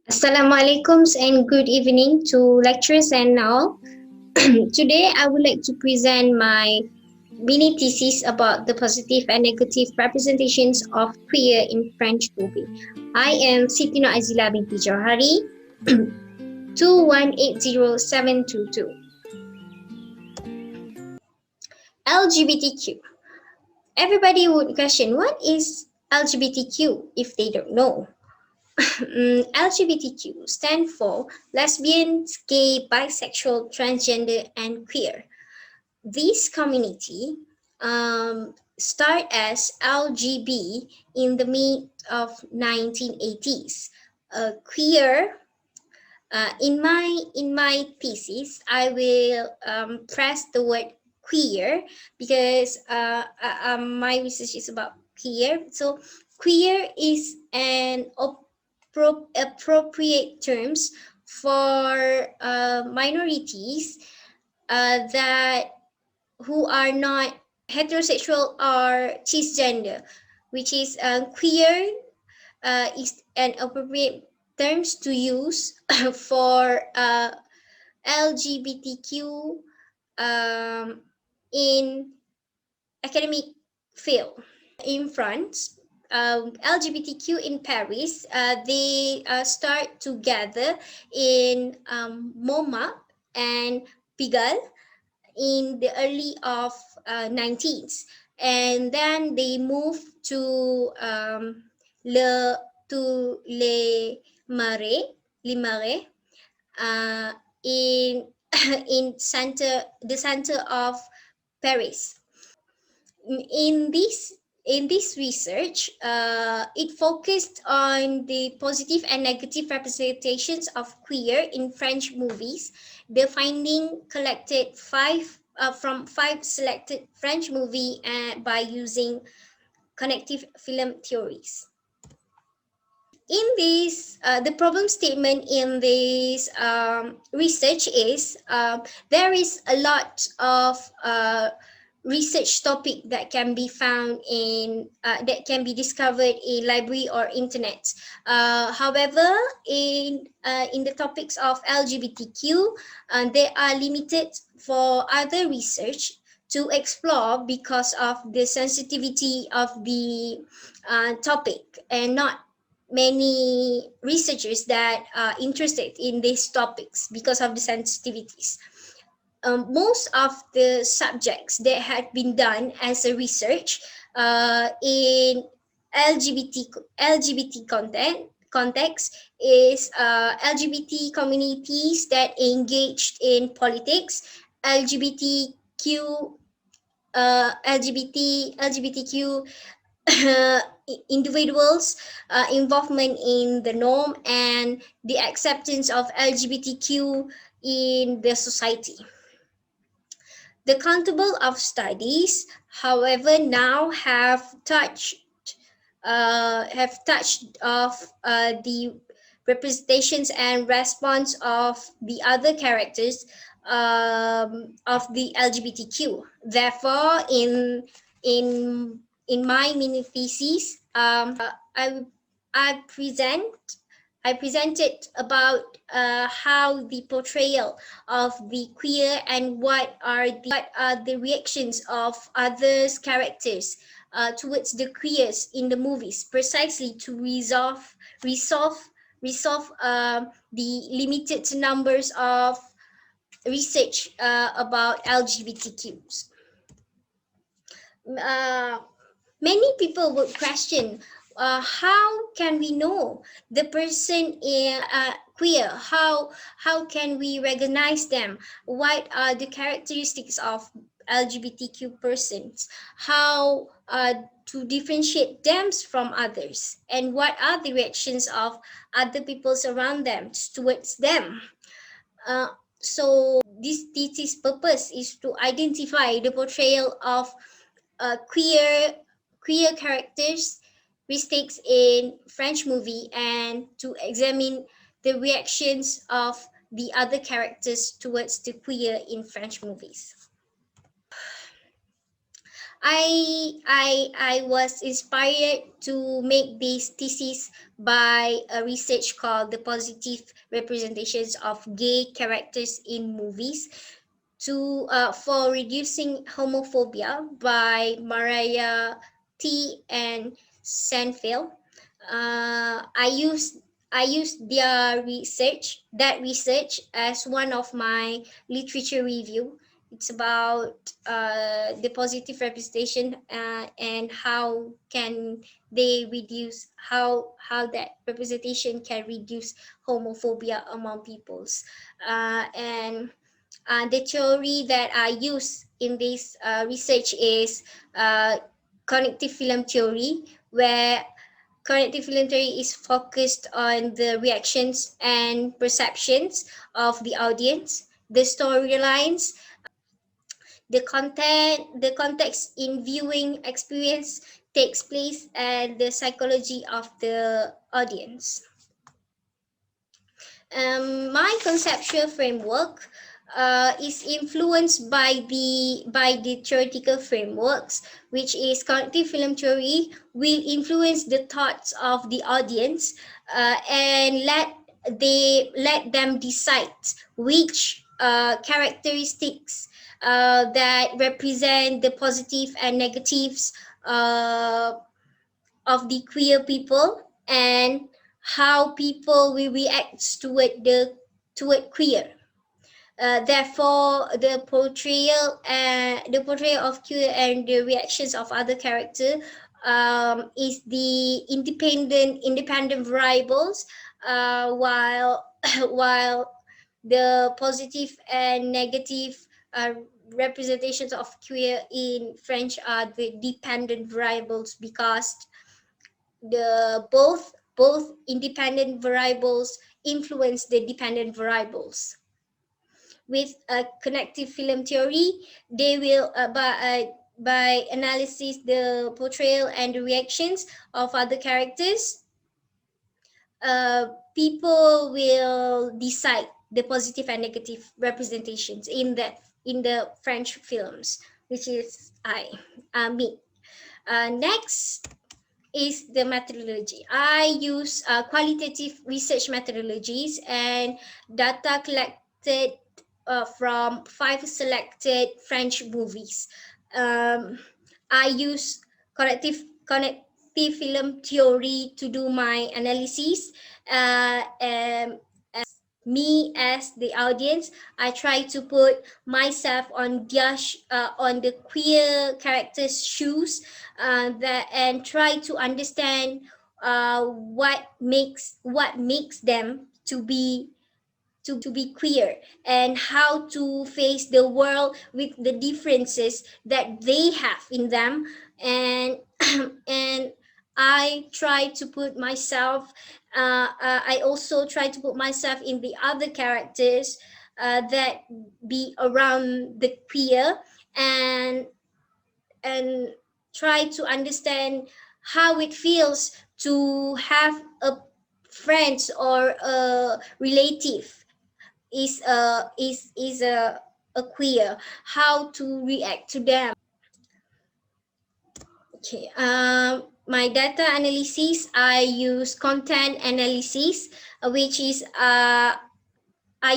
Assalamualaikum and good evening to lecturers and all. Today I would like to present my mini thesis about the positive and negative representations of queer in French movie. I am Siti Ajielah Binti Johari 2180722. LGBTQ. Everybody would question what is LGBTQ if they don't know. LGBTQ stand for lesbians, gay, bisexual, transgender, and queer. This community start as LGB in the mid of 1980s. Queer. In my thesis, I will press the word queer because my research is about queer. So queer is an appropriate terms for minorities that who are not heterosexual or cisgender, which is queer is an appropriate terms to use for LGBTQ in academic field. In France, LGBTQ in Paris, they start together in MoMA and Pigalle in the early of 19th, and then they move to le to Le Marais in the center of Paris. In this research, it focused on the positive and negative representations of queer in French movies. The finding collected from five selected French movie by using connective film theories. In this, the problem statement in this research is there is a lot of research topic that can be found in that can be discovered in library or internet. However, in the topics of LGBTQ, they are limited for other research to explore because of the sensitivity of the topic, and not many researchers that are interested in these topics because of the sensitivities. Most of the subjects that had been done as a research in LGBT context is LGBT communities that engaged in politics, LGBTQ LGBTQ individuals involvement in the norm and the acceptance of LGBTQ in the society. The countable of studies, however, now have touched of the representations and response of the other characters of the LGBTQ. Therefore, in my mini thesis, I I present I presented about how the portrayal of the queer and what are the reactions of others characters towards the queers in the movies, precisely to resolve the limited numbers of research about LGBTQs. Uh, Many people would question how can we know the person is queer? How can we recognize them? What are the characteristics of LGBTQ persons? How to differentiate them from others? And what are the reactions of other people around them towards them? Uh, so this thesis purpose is to identify the portrayal of queer characters mistakes in French movie and to examine the reactions of the other characters towards the queer in French movies. I was inspired to make this thesis by a research called the positive representations of gay characters in movies to for reducing homophobia by Mariah T and Sanfield. I used their research as one of my literature review. It's about the positive representation and how can they reduce how that representation can reduce homophobia among peoples. And the theory that I use in this research is cognitive film theory, where cognitive film theory is focused on the reactions and perceptions of the audience, the storylines, the context in viewing experience takes place, and the psychology of the audience. My conceptual framework is influenced by the theoretical frameworks, which is cognitive film theory will influence the thoughts of the audience and let them decide which characteristics that represent the positive and negatives uh, of the queer people, and how people will react toward queer. Therefore, the portrayal of queer and the reactions of other character is the independent variables, while while the positive and negative uh, representations of queer in French are the dependent variables, because the both independent variables influence the dependent variables. With a connective film theory, they will by analysis the portrayal and the reactions of other characters, people will decide the positive and negative representations in the French films, which is me. Next is the methodology. I use qualitative research methodologies and data collected from 5 selected French movies. Um, I use connective film theory to do my analysis. Me as the audience, I try to put myself on on the queer characters' shoes, that and try to understand what makes them to be queer, and how to face the world with the differences that they have in them. And and I try to put myself I also try to put myself in the other characters that be around the queer, and and try to understand how it feels to have a friend or a relative is a queer, how to react to them. Okay. My data analysis, I use content analysis, which is I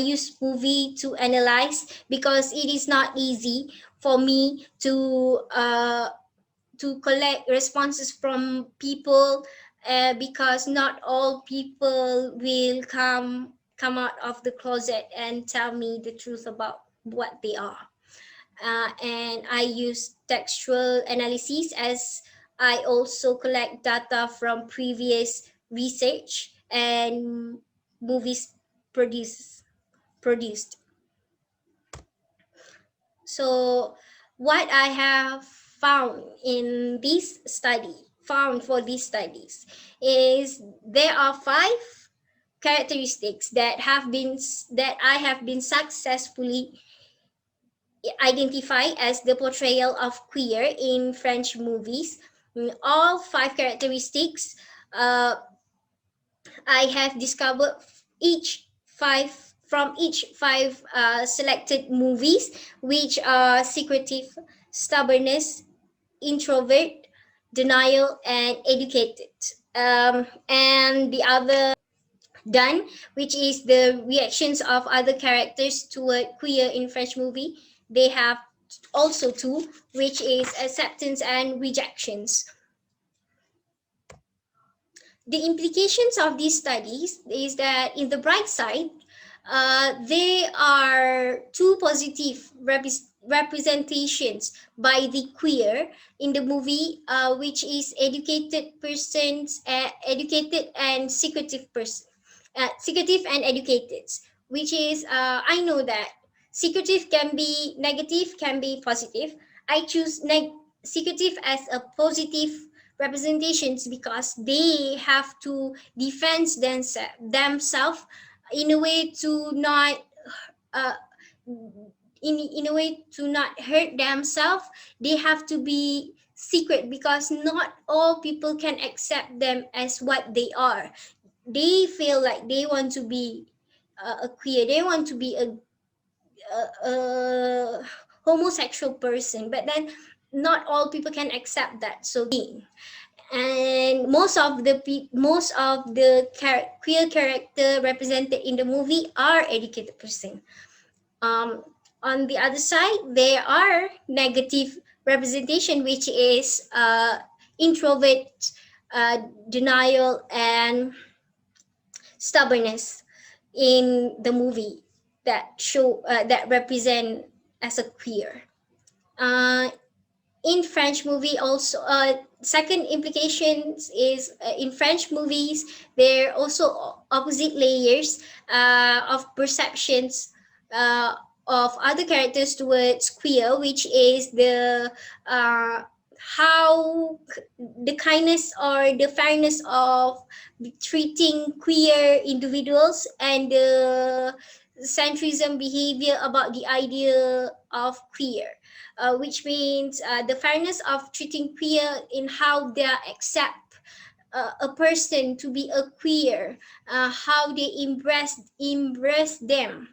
use movie to analyze, because it is not easy for me to collect responses from people, because not all people will come out of the closet and tell me the truth about what they are. And I use textual analysis, as I also collect data from previous research and movies produced. So what I have found for these studies is there are 5 characteristics that I have been successfully identified as the portrayal of queer in French movies. All 5 characteristics I have discovered each 5 selected movies, which are secretive, stubbornness, introvert, denial, and educated. And the other done, which is the reactions of other characters toward queer in French movie. They have also two, which is acceptance and rejections. The implications of these studies is that in the bright side, there are two positive representations by the queer in the movie, which is educated persons, educated and secretive person, secretive and educated, which is I know that secretive can be negative, can be positive. I choose secretive as a positive representations because they have to defend themselves in a way to not uh, in a way to not hurt themselves. They have to be secret because not all people can accept them as what they are. They feel like they want to be a queer, they want to be a homosexual person, but then not all people can accept that. So and most of the queer character represented in the movie are educated person. um, on the other side, there are negative representation, which is introvert, denial, and stubbornness in the movie that show that represent as a queer. Uh, in French movie also, second implications is in French movies there are also opposite layers of perceptions uh, of other characters towards queer, which is the uh, how the kindness or the fairness of treating queer individuals and the centrism behavior about the idea of queer, which means the fairness of treating queer in how they accept a person to be a queer, how they embrace them,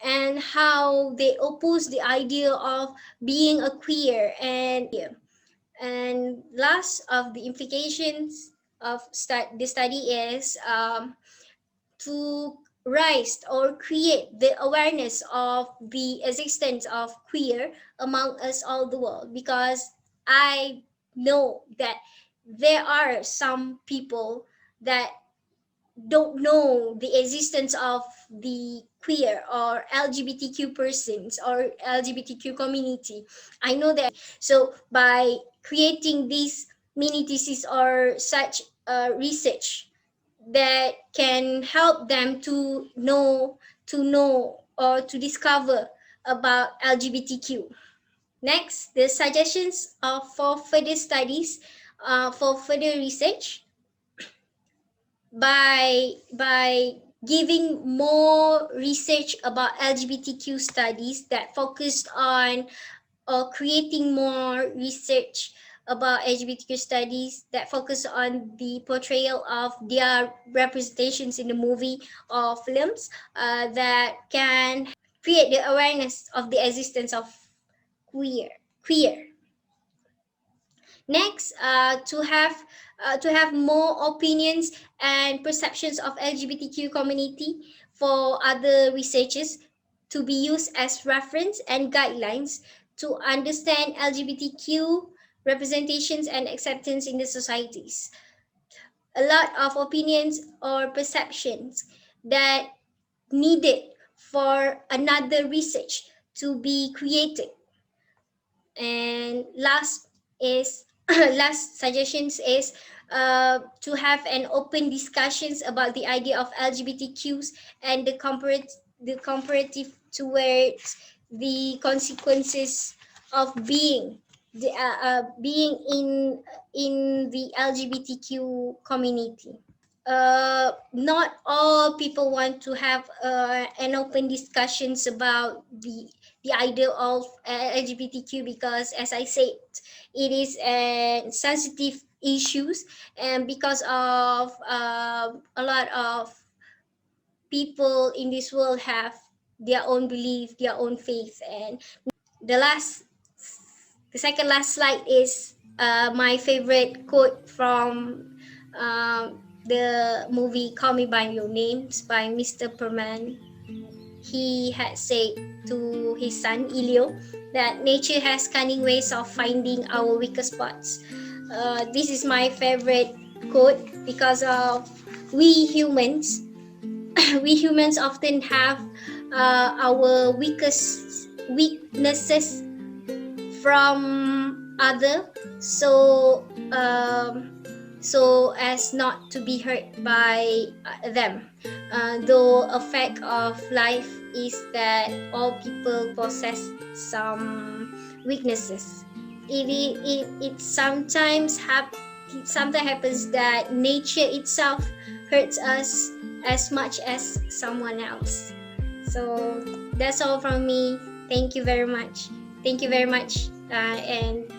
and how they oppose the idea of being a queer. And last of the implications of the study is to rise or create the awareness of the existence of queer among us all the world, because I know that there are some people that don't know the existence of the queer or LGBTQ persons or LGBTQ community. I know that. So by creating these mini thesis or such research that can help them to know or to discover about LGBTQ. Next, the suggestions for further studies, for further research, by giving more research about LGBTQ studies that focused on, or creating more research about LGBTQ studies that focus on the portrayal of their representations in the movie or films, that can create the awareness of the existence of queer. Next, to have more opinions and perceptions of LGBTQ community for other researchers to be used as reference and guidelines to understand LGBTQ representations and acceptance in the societies. A lot of opinions or perceptions that needed for another research to be created. And last is last suggestions is to have an open discussions about the idea of LGBTQs and the comparative towards the consequences of being in the LGBTQ community. Not all people want to have an open discussions about the idea of LGBTQ, because, as I said, it is a sensitive issues, and because of a lot of people in this world have their own belief, their own faith. And the last The second last slide is my favorite quote from the movie Call Me by Your Names by Mr. Perman. He had said to his son Elio that nature has cunning ways of finding our weaker spots. This is my favorite quote because of we humans we humans often have our weaknesses from other, so so as not to be hurt by them. Though a fact of life is that all people possess some weaknesses. It sometimes happens that nature itself hurts us as much as someone else. So that's all from me. Thank you very much. And